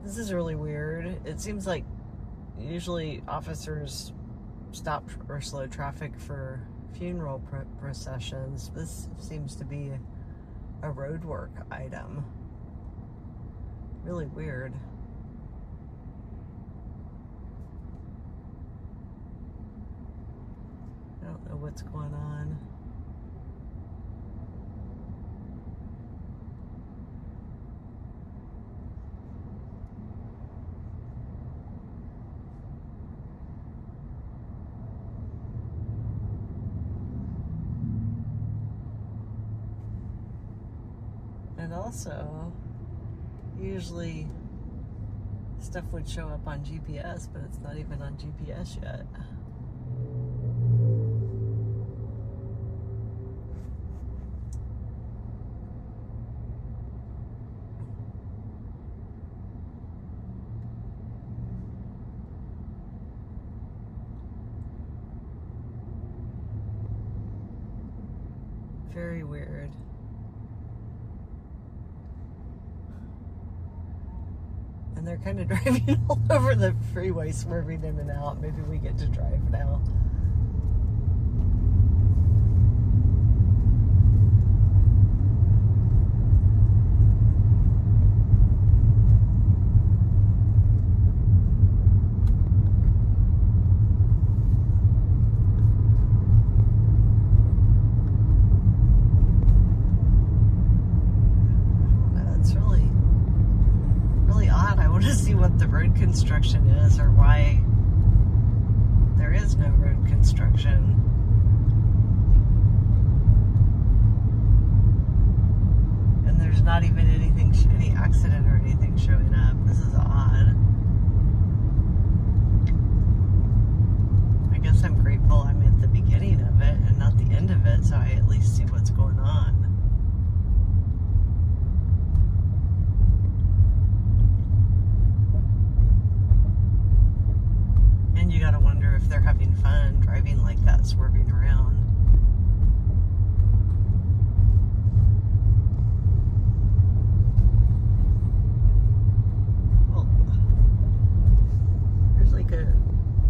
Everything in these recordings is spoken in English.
This is really weird. It seems like usually officers stop or slow traffic for funeral processions. This seems to be a roadwork item. Really weird. I don't know what's going on. And also, usually stuff would show up on GPS, but it's not even on GPS yet. Very weird. And they're kind of driving all over the freeway, swerving in and out. Maybe we get to drive now. What the road construction is, or why there is no road construction. And there's not even anything, any accident or anything showing up. This is odd. I guess I'm grateful I'm at the beginning of it and not the end of it, so I at least see what's going on. You gotta wonder if they're having fun driving like that, swerving around. Well, there's like a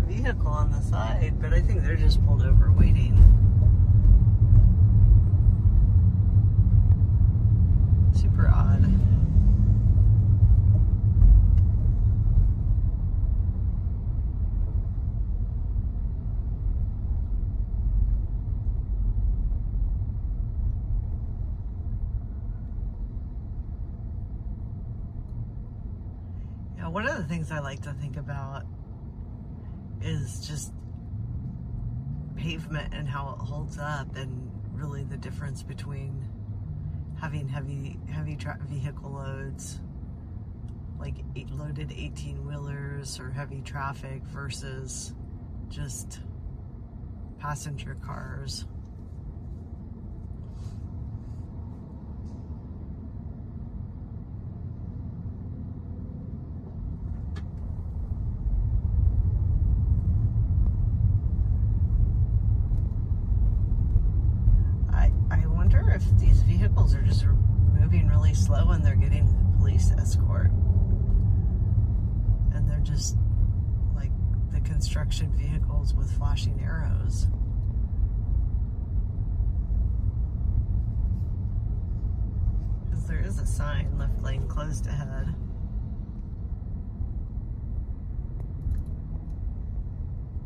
vehicle on the side, but I think they're just pulled over waiting. Super odd. One of the things I like to think about is just pavement and how it holds up, and really the difference between having heavy vehicle loads, like loaded 18-wheelers or heavy traffic, versus just passenger cars. If these vehicles are just moving really slow and they're getting a police escort, and they're just like the construction vehicles with flashing arrows. Because there is a sign, left lane closed ahead.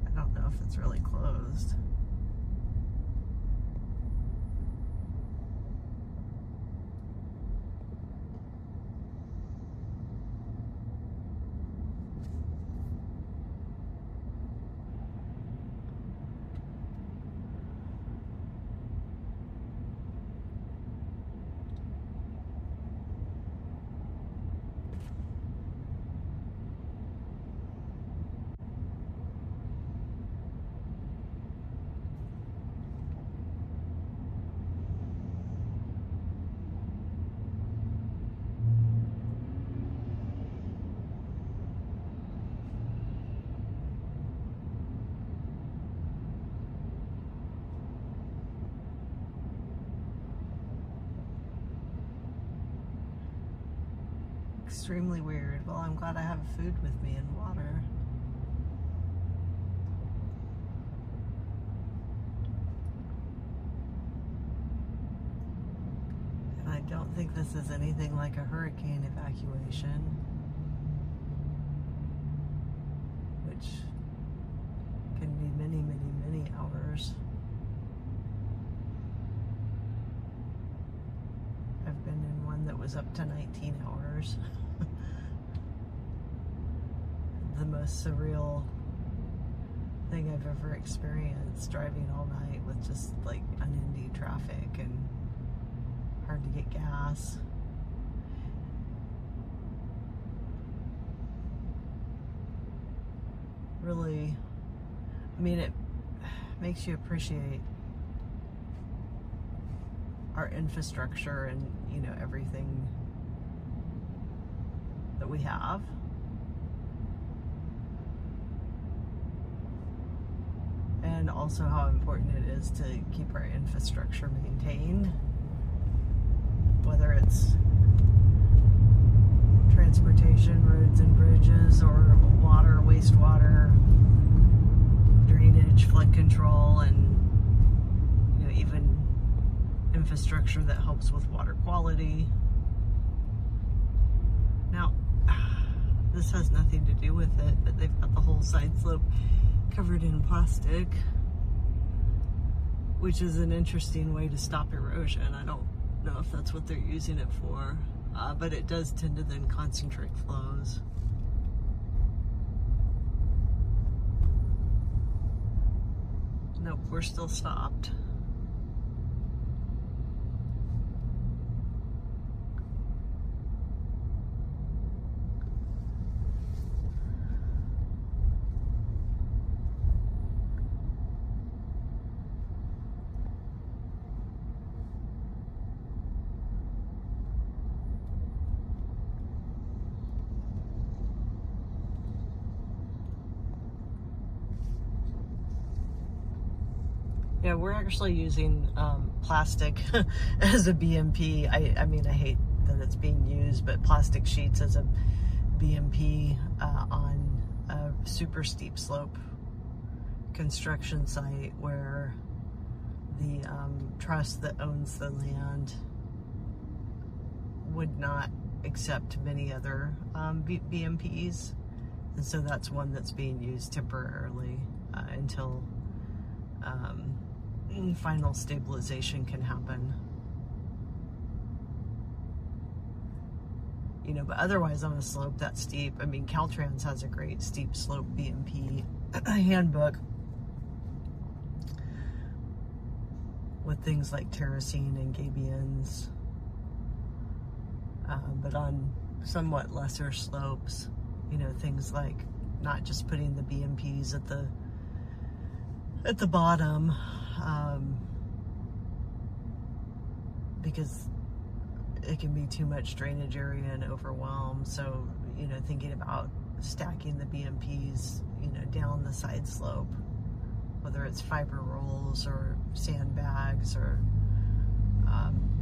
I don't know if it's really closed. Extremely weird. Well, I'm glad I have food with me and water. And I don't think this is anything like a hurricane evacuation, which can be many, many, many hours. I've been in one that was up to 19 hours. The most surreal thing I've ever experienced, driving all night with just like unending traffic and hard to get gas. Really, I mean, it makes you appreciate our infrastructure and, you know, everything that we have. And also how important it is to keep our infrastructure maintained, whether it's transportation, roads and bridges, or water, wastewater, drainage, flood control, and, you know, even infrastructure that helps with water quality. Now, this has nothing to do with it, but they've got the whole side slope covered in plastic, which is an interesting way to stop erosion. I don't know if that's what they're using it for, but it does tend to then concentrate flows. Nope, we're still stopped. Yeah, we're actually using plastic as a BMP. I mean, I hate that it's being used, but plastic sheets as a BMP on a super steep slope construction site where the trust that owns the land would not accept many other BMPs. And so that's one that's being used temporarily until final stabilization can happen. You know, but otherwise on a slope that steep, I mean, Caltrans has a great steep slope BMP handbook with things like terracing and gabions, but on somewhat lesser slopes, you know, things like not just putting the BMPs at the bottom, because it can be too much drainage area and overwhelm. So, you know, thinking about stacking the BMPs, you know, down the side slope, whether it's fiber rolls or sandbags or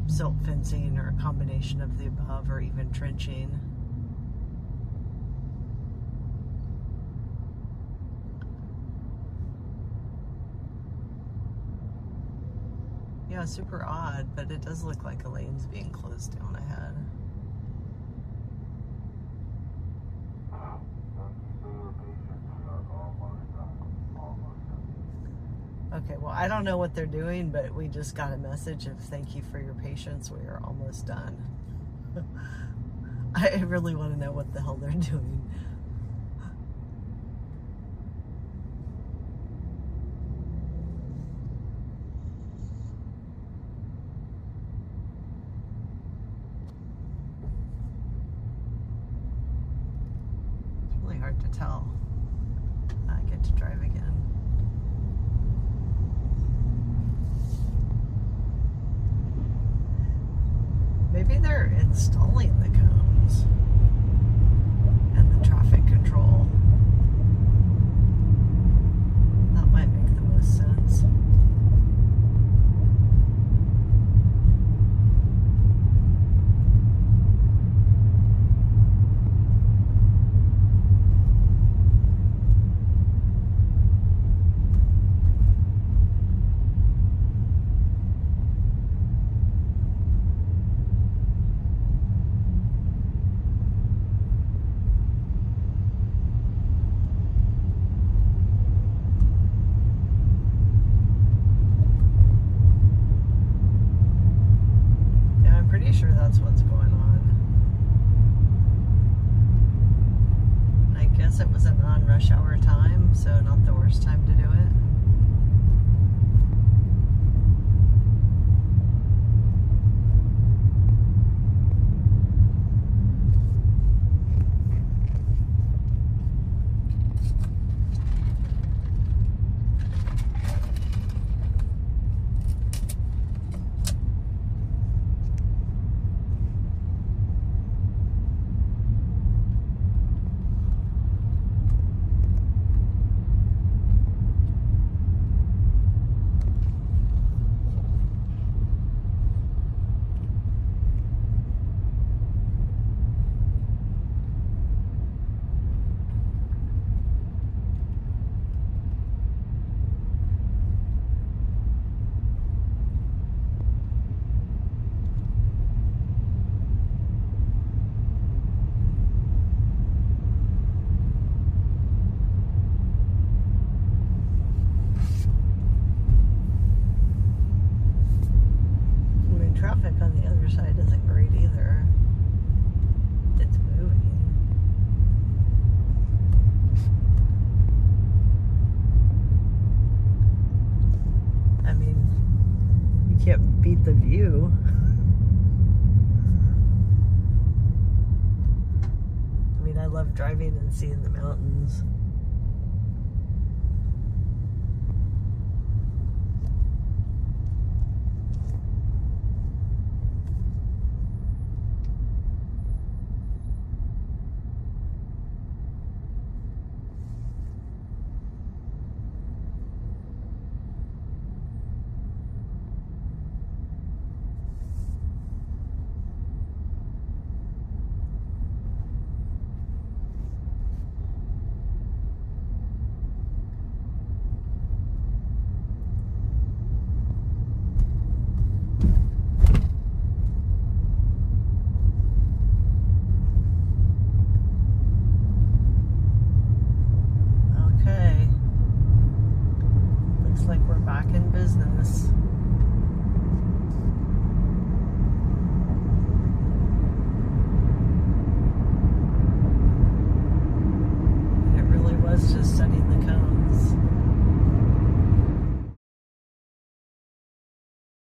silt fencing or a combination of the above, or even trenching. Yeah, super odd, but it does look like a lane's being closed down ahead. Okay, well, I don't know what they're doing, but we just got a message of thank you for your patience. We are almost done. I really want to know what the hell they're doing. Hard to tell. I get to drive again. Maybe they're installing the cones and the traffic control. That might make the most sense. rush hour time, so not the worst time to do it. Traffic on the other side isn't great either. It's moving. I mean, you can't beat the view. I mean, I love driving and seeing the mountains.